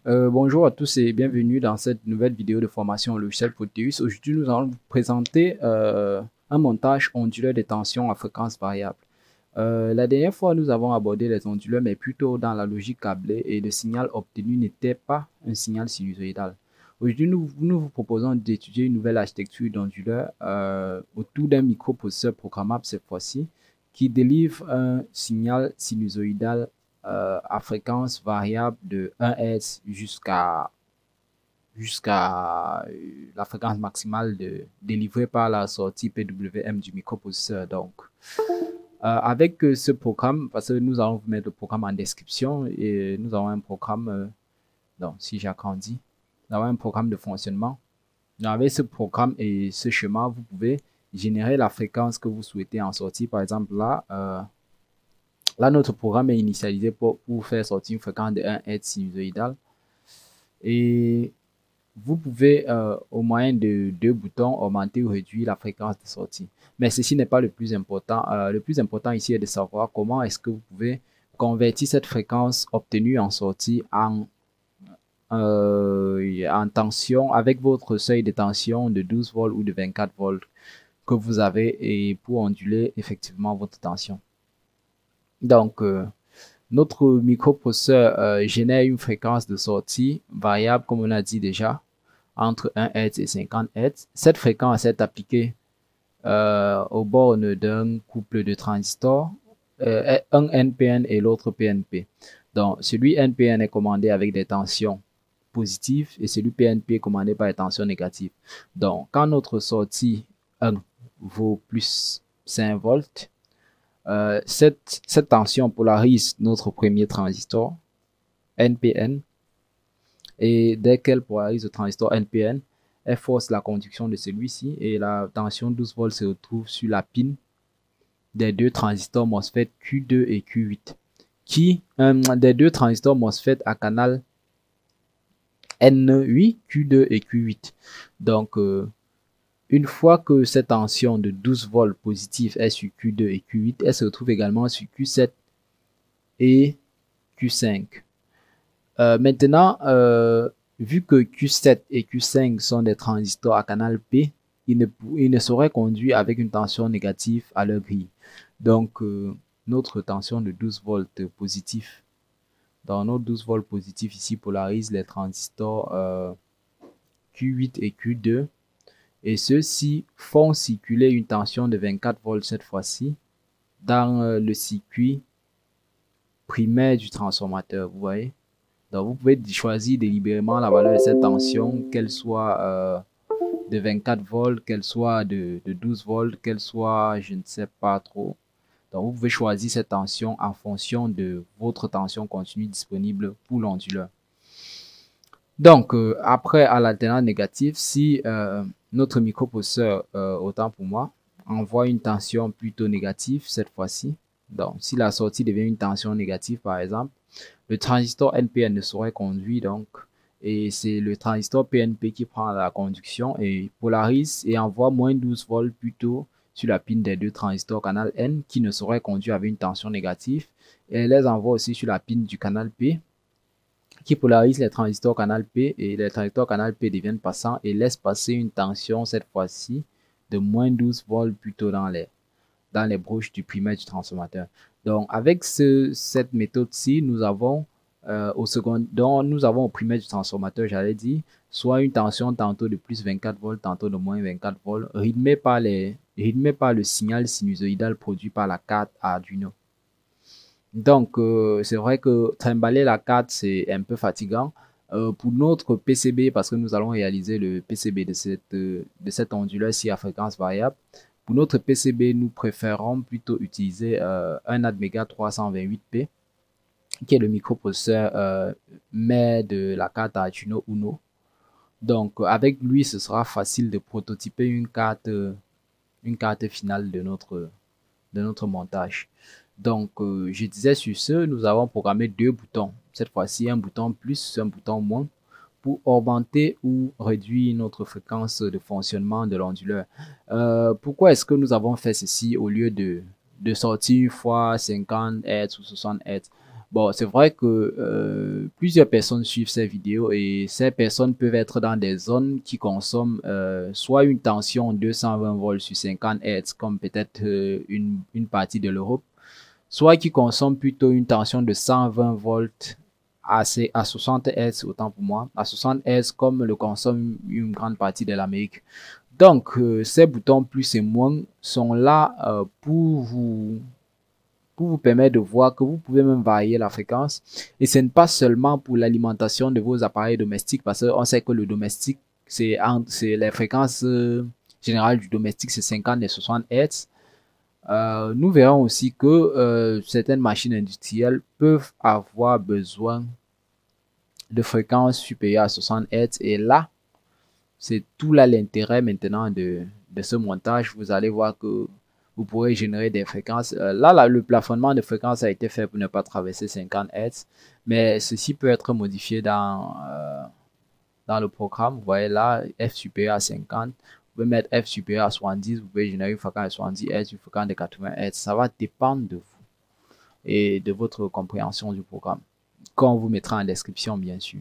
Bonjour à tous et bienvenue dans cette nouvelle vidéo de formation au logiciel Proteus. Aujourd'hui, nous allons vous présenter un montage onduleur de tension à fréquence variable. La dernière fois, nous avons abordé les onduleurs, mais plutôt dans la logique câblée et le signal obtenu n'était pas un signal sinusoïdal. Aujourd'hui, nous vous proposons d'étudier une nouvelle architecture d'onduleur autour d'un microprocesseur programmable cette fois-ci qui délivre un signal sinusoïdal à fréquence variable de 1 Hz jusqu'à la fréquence maximale délivrée par la sortie PWM du microprocesseur. Donc, avec ce programme, parce que nous allons vous mettre le programme en description et nous avons un programme, donc si j'agrandis, nous avons un programme de fonctionnement. Donc, avec ce programme et ce schéma, vous pouvez générer la fréquence que vous souhaitez en sortie. Par exemple, là, notre programme est initialisé pour faire sortir une fréquence de 1 Hz sinusoïdal. Et vous pouvez, au moyen de deux boutons, augmenter ou réduire la fréquence de sortie. Mais ceci n'est pas le plus important. Le plus important ici est de savoir comment est-ce que vous pouvez convertir cette fréquence obtenue en sortie en tension avec votre seuil de tension de 12 volts ou de 24 volts que vous avez et pour onduler effectivement votre tension. Donc, notre microprocesseur génère une fréquence de sortie variable, comme on a dit déjà, entre 1 Hz et 50 Hz. Cette fréquence est appliquée aux bornes d'un couple de transistors, un NPN et l'autre PNP. Donc, celui NPN est commandé avec des tensions positives et celui PNP est commandé par des tensions négatives. Donc, quand notre sortie 1 vaut plus 5 volts, cette tension polarise notre premier transistor NPN et dès qu'elle polarise le transistor NPN, elle force la conduction de celui-ci et la tension 12 volts se retrouve sur la pin des deux transistors MOSFET Q2 et Q8 des deux transistors MOSFET à canal N8, Q2 et Q8. Donc, une fois que cette tension de 12 volts positive est sur Q2 et Q8, elle se retrouve également sur Q7 et Q5. Maintenant, vu que Q7 et Q5 sont des transistors à canal P, ils ne sauraient conduire avec une tension négative à leur grille. Donc, notre tension de 12 volts positif, dans notre 12 volts positif ici polarise les transistors Q8 et Q2 et ceux-ci font circuler une tension de 24 volts cette fois-ci dans le circuit primaire du transformateur, vous voyez. Donc, vous pouvez choisir délibérément la valeur de cette tension, qu'elle soit de 24 volts, qu'elle soit de 12 volts, qu'elle soit, je ne sais pas trop. Donc, vous pouvez choisir cette tension en fonction de votre tension continue disponible pour l'onduleur. Donc, après, à l'alternance négative, si notre microprocesseur, autant pour moi, envoie une tension plutôt négative cette fois-ci, donc si la sortie devient une tension négative par exemple, le transistor NPN ne saurait conduire donc, et c'est le transistor PNP qui prend la conduction et polarise et envoie moins 12 volts plutôt sur la pin des deux transistors canal N qui ne saurait conduire avec une tension négative et les envoie aussi sur la pin du canal P qui polarise les transistors canal P et les transistors canal P deviennent passants et laissent passer une tension cette fois-ci de moins 12 volts plutôt dans les broches du primaire du transformateur. Donc avec cette méthode-ci, nous avons au primaire du transformateur, j'allais dire, soit une tension tantôt de plus 24 volts, tantôt de moins 24 volts, rythmée par le signal sinusoïdal produit par la carte Arduino. Donc, c'est vrai que trimballer la carte, c'est un peu fatigant. Pour notre PCB, parce que nous allons réaliser le PCB de cette onduleur-ci à fréquence variable, pour notre PCB, nous préférons plutôt utiliser un Atmega 328P, qui est le microprocesseur mère de la carte Arduino Uno. Donc, avec lui, ce sera facile de prototyper une carte finale de notre montage. Donc, je disais sur ce, nous avons programmé deux boutons. Cette fois-ci, un bouton plus, un bouton moins pour augmenter ou réduire notre fréquence de fonctionnement de l'onduleur. Pourquoi est-ce que nous avons fait ceci au lieu de sortir une fois 50 Hz ou 60 Hz? Bon, c'est vrai que plusieurs personnes suivent ces vidéos et ces personnes peuvent être dans des zones qui consomment soit une tension 220 volts sur 50 Hz, comme peut-être une partie de l'Europe, soit qui consomment plutôt une tension de 120 volts à 60 Hz, autant pour moi, à 60 Hz comme le consomme une grande partie de l'Amérique. Donc, ces boutons plus et moins sont là pour vous permettre de voir que vous pouvez même varier la fréquence. Et ce n'est pas seulement pour l'alimentation de vos appareils domestiques, parce qu'on sait que le domestique, c'est les fréquences générales du domestique, c'est 50 et 60 Hz. Nous verrons aussi que certaines machines industrielles peuvent avoir besoin de fréquences supérieures à 60 Hz. Et là, c'est tout là l'intérêt maintenant de ce montage. Vous allez voir que vous pourrez générer des fréquences. Là, le plafonnement de fréquences a été fait pour ne pas traverser 50 Hz, mais ceci peut être modifié dans le programme. Vous voyez là, F supérieur à 50. Vous pouvez mettre F supérieur à 70. Vous pouvez générer une fréquence de 70 Hz, une fréquence de 80 Hz. Ça va dépendre de vous et de votre compréhension du programme, qu'on vous mettra en description, bien sûr.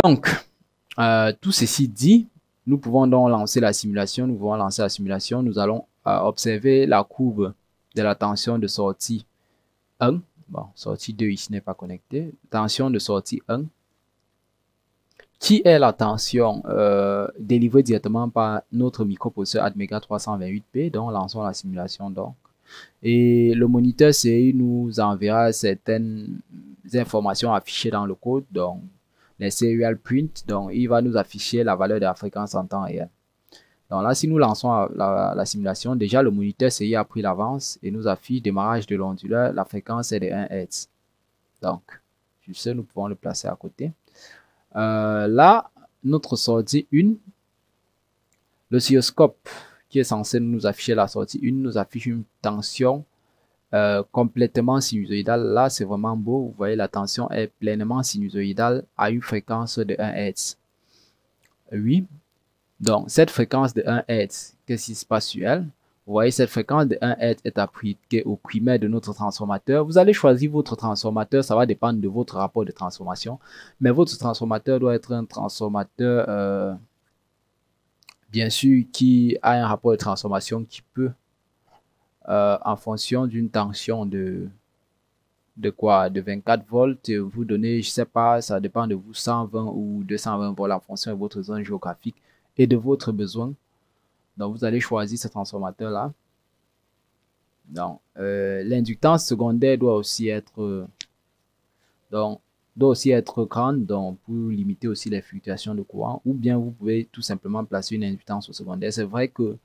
Donc, tout ceci dit, nous pouvons donc lancer la simulation. Nous pouvons lancer la simulation. Nous allons observer la courbe de la tension de sortie 1. Bon, sortie 2 ici n'est pas connectée. Tension de sortie 1, qui est la tension délivrée directement par notre microprocesseur Atmega 328P. Donc, lançons la simulation donc. Et le moniteur CI nous enverra certaines informations affichées dans le code. Donc, les serial print, donc il va nous afficher la valeur de la fréquence en temps réel. Donc là, si nous lançons la simulation, déjà le moniteur CI a pris l'avance et nous affiche démarrage de l'onduleur, la fréquence est de 1 Hz. Donc, sur ce, nous pouvons le placer à côté. Là, notre sortie 1, l'oscilloscope qui est censé nous afficher la sortie 1, nous affiche une tension complètement sinusoïdale. Là, c'est vraiment beau. Vous voyez, la tension est pleinement sinusoïdale à une fréquence de 1 Hz. Oui. Donc, cette fréquence de 1 Hz, qu'est-ce qui se passe sur elle? Vous voyez, cette fréquence de 1 Hz est appliquée au primaire de notre transformateur. Vous allez choisir votre transformateur. Ça va dépendre de votre rapport de transformation. Mais votre transformateur doit être un transformateur, bien sûr, qui a un rapport de transformation qui peut, en fonction d'une tension de 24 volts, vous donnez, je sais pas, ça dépend de vous, 120 ou 220 volts en fonction de votre zone géographique et de votre besoin. Donc, vous allez choisir ce transformateur-là. Donc, l'inductance secondaire doit aussi être, grande, donc, pour limiter aussi les fluctuations de courant, ou bien vous pouvez tout simplement placer une inductance au secondaire. C'est vrai que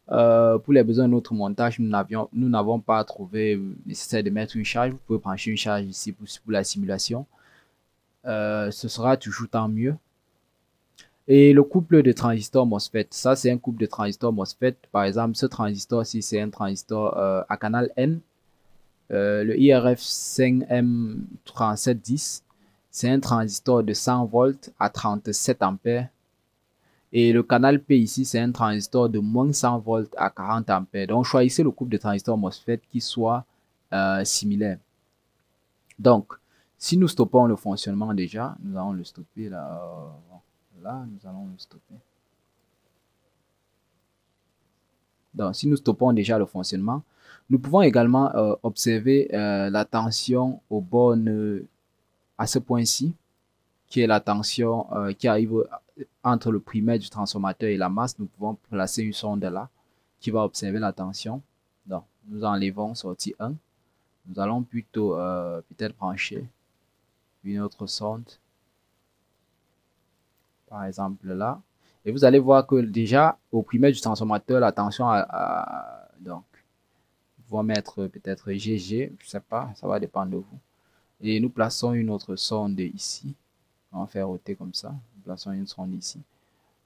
pour les besoins de notre montage, nous n'avons pas trouvé nécessaire de mettre une charge. Vous pouvez brancher une charge ici pour la simulation. Ce sera toujours tant mieux. Et le couple de transistors MOSFET, ça c'est un couple de transistors MOSFET. Par exemple, ce transistor-ci, c'est un transistor à canal N. Le IRF5M3710, c'est un transistor de 100 volts à 37 ampères. Et le canal P ici, c'est un transistor de moins 100 volts à 40 ampères. Donc, choisissez le couple de transistors MOSFET qui soit similaire. Donc, si nous stoppons le fonctionnement déjà, nous allons le stopper là. Là, nous allons le stopper. Donc, si nous stoppons déjà le fonctionnement, nous pouvons également observer la tension aux bornes à ce point-ci, qui est la tension qui arrive entre le primaire du transformateur et la masse. Nous pouvons placer une sonde là qui va observer la tension. Donc, nous enlevons sortie 1. Nous allons plutôt peut-être brancher une autre sonde, par exemple là. Et vous allez voir que déjà, au primaire du transformateur, la tension donc, on va mettre peut-être GG, je sais pas, ça va dépendre de vous. Et nous plaçons une autre sonde ici. On va faire roter comme ça. Nous plaçons une sonde ici.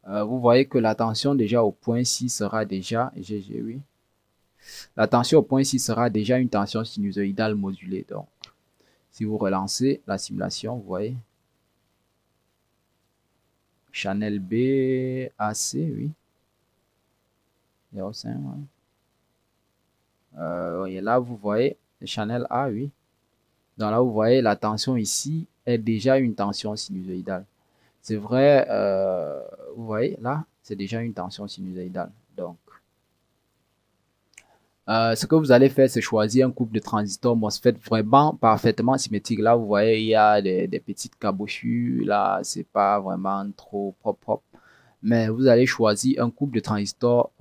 Vous voyez que la tension déjà au point 6 sera déjà, GG, oui. La tension au point 6 sera déjà une tension sinusoïdale modulée. Donc, si vous relancez la simulation, vous voyez. Channel B, AC, oui. 0,5, ouais. Et là, vous voyez le channel A, oui. Donc là, vous voyez, la tension ici est déjà une tension sinusoïdale. C'est vrai, vous voyez, là, c'est déjà une tension sinusoïdale. Donc, ce que vous allez faire, c'est choisir un couple de transistors MOSFET vraiment parfaitement symétrique. Là, vous voyez, il y a des petites cabochures. Là, c'est pas vraiment trop propre. Mais vous allez choisir un couple de transistors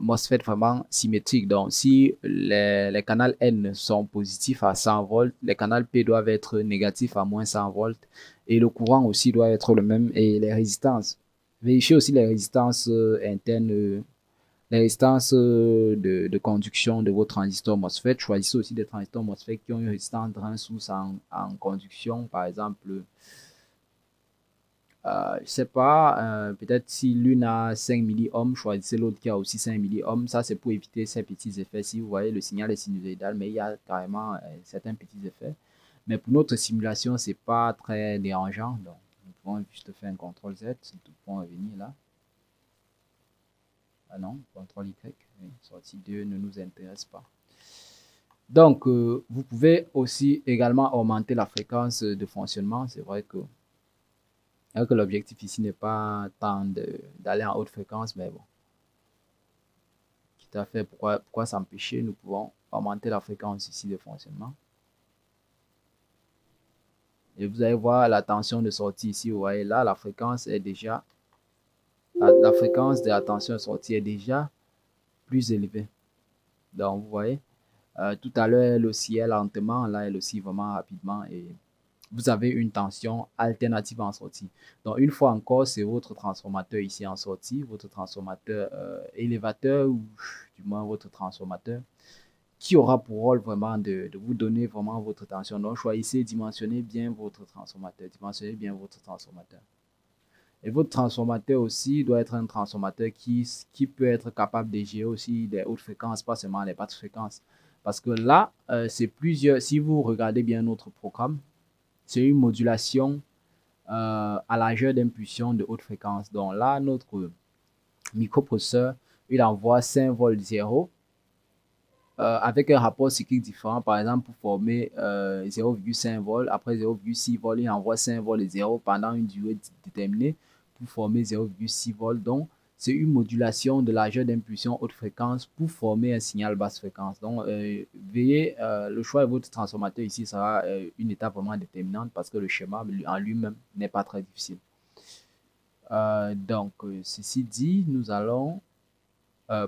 MOSFET vraiment symétrique. Donc, si les canaux N sont positifs à 100 volts, les canaux P doivent être négatifs à moins 100 volts. Et le courant aussi doit être le même. Et les résistances. Vérifiez aussi les résistances internes. Les résistances de conduction de vos transistors MOSFET. Choisissez aussi des transistors MOSFET qui ont une résistance drain source en conduction. Par exemple, je sais pas, peut-être si l'une a 5 milliohms, choisissez l'autre qui a aussi 5 milliohms. Ça, c'est pour éviter ces petits effets. Si vous voyez, le signal est sinusoïdal, mais il y a carrément certains petits effets. Mais pour notre simulation, c'est pas très dérangeant. Donc, nous pouvons juste faire un CTRL Z. Nous pouvons revenir là. Ah non, CTRL Y. Oui, sortie 2 ne nous intéresse pas. Donc, vous pouvez aussi également augmenter la fréquence de fonctionnement. C'est vrai que l'objectif ici n'est pas tant d'aller en haute fréquence, mais bon, quitte à fait, pourquoi s'empêcher, nous pouvons augmenter la fréquence ici de fonctionnement. Et vous allez voir la tension de sortie ici, vous voyez là, la fréquence est déjà, la fréquence de la tension de sortie est déjà plus élevée. Donc, vous voyez, tout à l'heure, elle oscillait lentement, là, elle oscille vraiment rapidement et vous avez une tension alternative en sortie. Donc, une fois encore, c'est votre transformateur ici en sortie, votre transformateur élévateur ou du moins votre transformateur qui aura pour rôle vraiment de vous donner vraiment votre tension. Donc, choisissez, dimensionnez bien votre transformateur. Dimensionnez bien votre transformateur. Et votre transformateur aussi doit être un transformateur qui peut être capable de gérer aussi des hautes fréquences, pas seulement les basses fréquences. Parce que là, c'est plusieurs. Si vous regardez bien notre programme, c'est une modulation à largeur d'impulsion de haute fréquence. Donc là, notre microprocesseur, il envoie 5 volts 0 avec un rapport cyclique différent. Par exemple, pour former 0,5 volts, après 0,6 volts, il envoie 5 volts 0 pendant une durée déterminée pour former 0,6 volts. Donc, c'est une modulation de largeur d'impulsion haute fréquence pour former un signal basse fréquence. Donc, veillez, le choix de votre transformateur ici sera une étape vraiment déterminante parce que le schéma en lui-même n'est pas très difficile. Donc, ceci dit, nous allons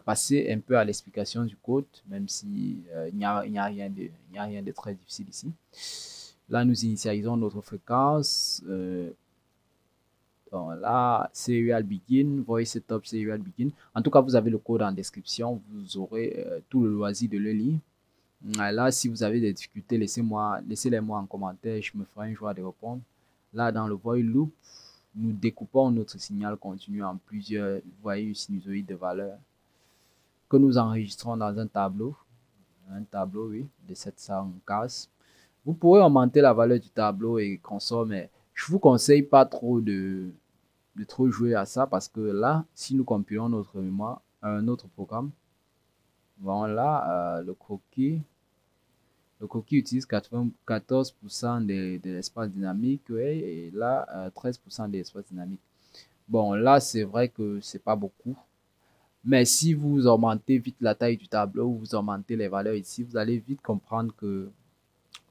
passer un peu à l'explication du code, même si il n'y a rien de très difficile ici. Là, nous initialisons notre fréquence. Donc là, serial begin, voice setup serial begin. En tout cas, vous avez le code en description. Vous aurez tout le loisir de le lire. Là, si vous avez des difficultés, laissez-les moi en commentaire. Je me ferai une joie de répondre. Là, dans le void loop, nous découpons notre signal continu en plusieurs, vous voyez, une sinusoïde de valeurs que nous enregistrons dans un tableau, oui, de 700 cases. Vous pourrez augmenter la valeur du tableau et console, mais je vous conseille pas trop de trop jouer à ça parce que là, si nous compilons notre mémoire, un autre programme, voilà, le croquis utilise 94% de l'espace dynamique, ouais, et là, 13% de l'espace dynamique. Bon, là, c'est vrai que c'est pas beaucoup. Mais si vous augmentez vite la taille du tableau, vous augmentez les valeurs ici, vous allez vite comprendre que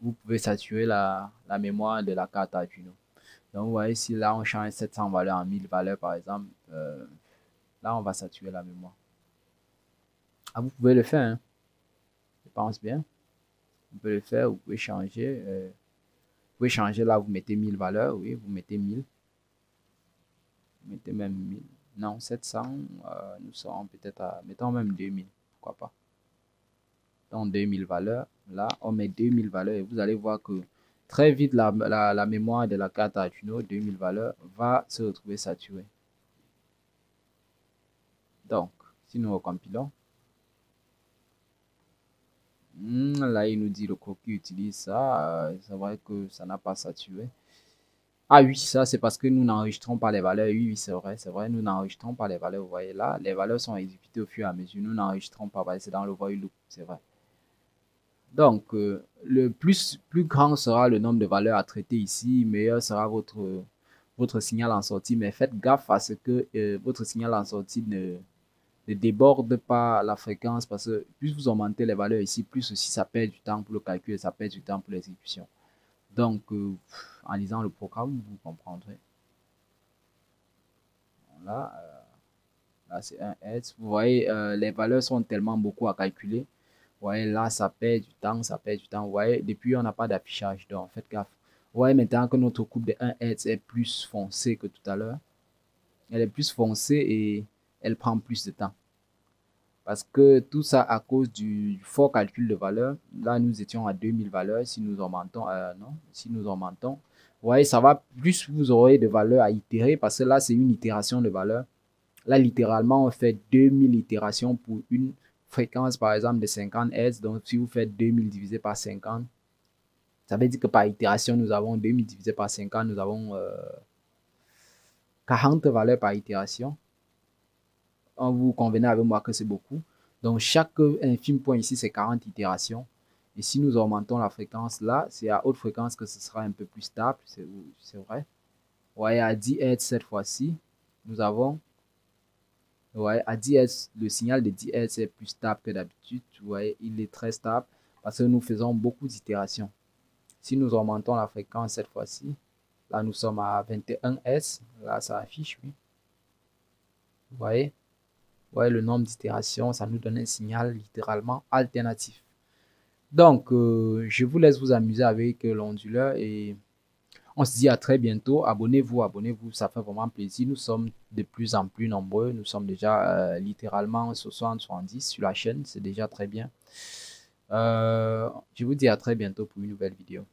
vous pouvez saturer la mémoire de la carte Arduino. Donc, vous voyez, si là, on change 700 valeurs en 1000 valeurs, par exemple, là, on va saturer la mémoire. Ah, vous pouvez le faire, hein? Je pense bien. Vous pouvez le faire, vous pouvez changer. Vous pouvez changer là, vous mettez 1000 valeurs, oui, vous mettez 1000. Vous mettez même 1000. Non, 700, nous serons peut-être à, mettons même 2000, pourquoi pas. Donc 2000 valeurs, là, on met 2000 valeurs et vous allez voir que très vite, la mémoire de la carte Arduino, 2000 valeurs, va se retrouver saturée. Donc, si nous recompilons, là, il nous dit le croquis utilise ça. C'est vrai que ça n'a pas saturé. Ah oui, ça c'est parce que nous n'enregistrons pas les valeurs. Oui, oui, c'est vrai, nous n'enregistrons pas les valeurs. Vous voyez là, les valeurs sont exécutées au fur et à mesure. Nous n'enregistrons pas, c'est dans le void loop, c'est vrai. Donc, le plus grand sera le nombre de valeurs à traiter ici, meilleur sera votre signal en sortie. Mais faites gaffe à ce que votre signal en sortie ne déborde pas la fréquence parce que plus vous augmentez les valeurs ici, plus aussi ça perd du temps pour le calcul et ça perd du temps pour l'exécution. Donc, en lisant le programme, vous comprendrez. Là, là c'est 1 Hz. Vous voyez, les valeurs sont tellement beaucoup à calculer. Vous voyez, là, ça perd du temps, ça perd du temps. Vous voyez, depuis, on n'a pas d'affichage. Donc, faites gaffe. Vous voyez maintenant que notre coupe de 1 Hz est plus foncée que tout à l'heure. Elle est plus foncée et elle prend plus de temps. Parce que tout ça à cause du fort calcul de valeur. Là, nous étions à 2000 valeurs. Si nous augmentons, non, si nous augmentons, vous voyez, ça va plus vous aurez de valeurs à itérer parce que là, c'est une itération de valeur. Là, littéralement, on fait 2000 itérations pour une fréquence, par exemple, de 50 Hz. Donc, si vous faites 2000 divisé par 50, ça veut dire que par itération, nous avons 2000 divisé par 50, nous avons 40 valeurs par itération. Vous convenez avec moi que c'est beaucoup. Donc, chaque infime point ici, c'est 40 itérations. Et si nous augmentons la fréquence là, c'est à haute fréquence que ce sera un peu plus stable. C'est vrai. Vous voyez, à 10 Hz cette fois-ci, nous avons, ouais, à 10 Hz, le signal de 10 Hz est plus stable que d'habitude. Vous voyez, il est très stable parce que nous faisons beaucoup d'itérations. Si nous augmentons la fréquence cette fois-ci, là nous sommes à 21 Hz, là ça affiche, oui. Vous voyez? Ouais, le nombre d'itérations, ça nous donne un signal littéralement alternatif. Donc, je vous laisse vous amuser avec l'onduleur et on se dit à très bientôt. Abonnez-vous, abonnez-vous, ça fait vraiment plaisir. Nous sommes de plus en plus nombreux. Nous sommes déjà littéralement 60-70 sur la chaîne. C'est déjà très bien. Je vous dis à très bientôt pour une nouvelle vidéo.